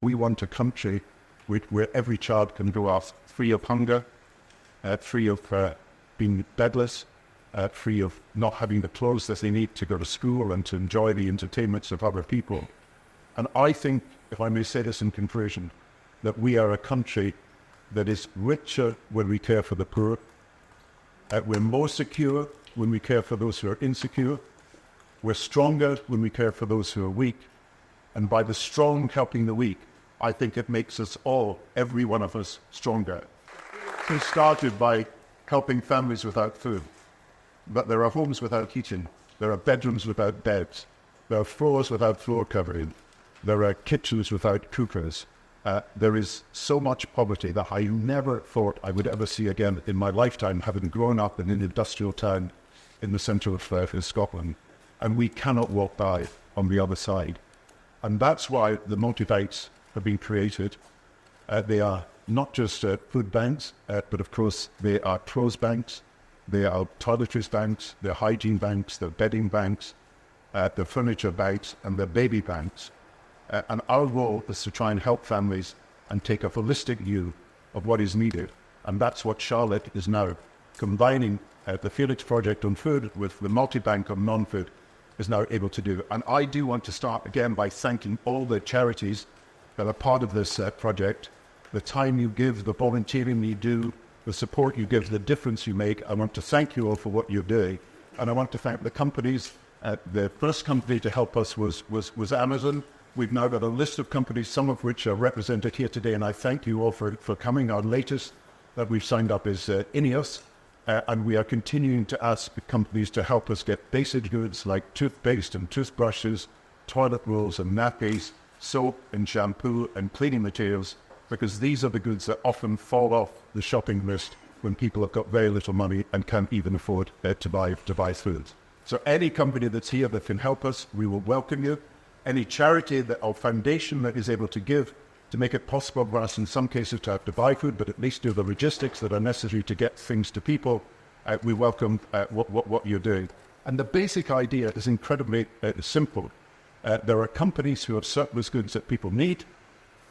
We want a country where every child can grow up free of hunger, free of being bedless, free of not having the clothes that they need to go to school and to enjoy the entertainments of other people. And I think, if I may say this in conclusion, that we are a country that is richer when we care for the poor. We're more secure when we care for those who are insecure. We're stronger when we care for those who are weak. And by the strong helping the weak, I think it makes us all, every one of us, stronger. We started by helping families without food. But there are homes without heating. There are bedrooms without beds. There are floors without floor covering. There are kitchens without cookers. There is so much poverty that I never thought I would ever see again in my lifetime, having grown up in an industrial town in the centre of Scotland. And we cannot walk by on the other side. And that's why the multibanks have been created. They are not just food banks, but of course they are clothes banks, they are toiletries banks, they're hygiene banks, they're bedding banks, they're furniture banks, and they're baby banks. And our role is to try and help families and take a holistic view of what is needed. And that's what Charlotte is now combining the Felix Project on food with the multi-bank on non-food is now able to do. And I do want to start again by thanking all the charities that are part of this project. The time you give, the volunteering you do, the support you give, the difference you make. I want to thank you all for what you're doing. And I want to thank the companies. The first company to help us was Amazon. We've now got a list of companies, some of which are represented here today, and I thank you all for coming. Our latest that we've signed up is Ineos, and we are continuing to ask the companies to help us get basic goods like toothpaste and toothbrushes, toilet rolls and nappies, soap and shampoo and cleaning materials, because these are the goods that often fall off the shopping list when people have got very little money and can't even afford to buy food. So any company that's here that can help us, we will welcome you. Any charity or foundation that is able to give to make it possible for us in some cases to have to buy food, but at least do the logistics that are necessary to get things to people, we welcome what you're doing. And the basic idea is incredibly simple. There are companies who have surplus goods that people need,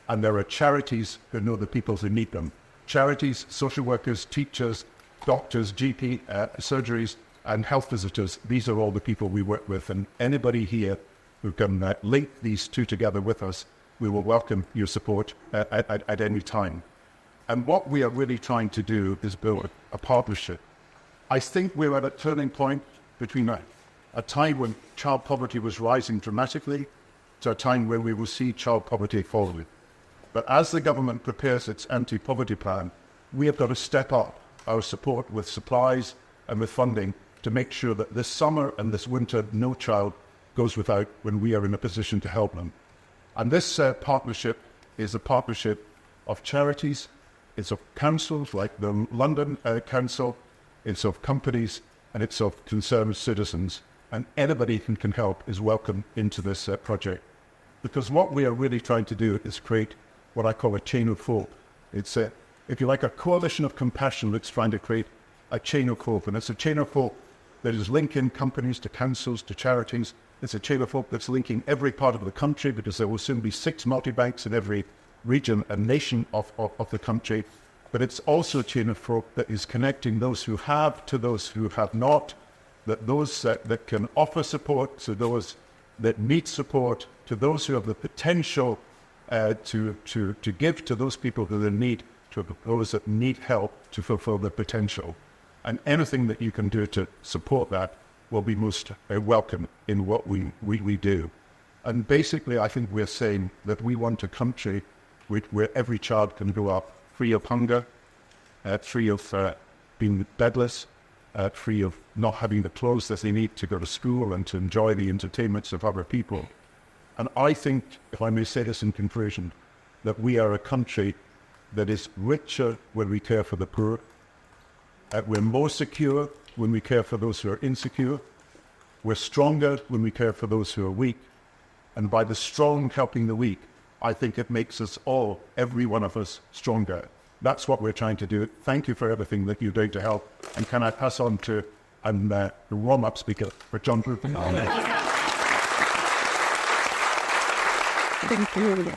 and there are charities who know the people who need them. Charities, social workers, teachers, doctors, GP, surgeries, and health visitors, these are all the people we work with, and anybody here who can link these two together with us, we will welcome your support at any time. And what we are really trying to do is build a partnership. I think we're at a turning point between a time when child poverty was rising dramatically to a time where we will see child poverty falling. But as the government prepares its anti-poverty plan, we have got to step up our support with supplies and with funding to make sure that this summer and this winter no child goes without when we are in a position to help them. And this partnership is a partnership of charities, it's of councils like the London Council, it's of companies, and it's of concerned citizens. And anybody who can help is welcome into this project. Because what we are really trying to do is create what I call a chain of hope. It's, if you like, a coalition of compassion that's trying to create a chain of hope. And it's a chain of hope that is linking companies to councils, to charities. It's a chain of hope that's linking every part of the country, because there will soon be 6 multi-banks in every region and nation of the country. But it's also a chain of hope that is connecting those who have to those who have not, that those that can offer support to those that need support, to those who have the potential to give to those people who are in need, to those that need help to fulfill their potential. And anything that you can do to support that will be most welcome in what we do. And basically, I think we're saying that we want a country where every child can grow up free of hunger, free of being bedless, free of not having the clothes that they need to go to school and to enjoy the entertainments of other people. And I think, if I may say this in conclusion, that we are a country that is richer when we care for the poor. We're more secure when we care for those who are insecure. We're stronger when we care for those who are weak. And by the strong helping the weak, I think it makes us all, every one of us, stronger. That's what we're trying to do. Thank you for everything that you're doing to help. And can I pass on to the warm-up speaker for John Bruton? Thank you.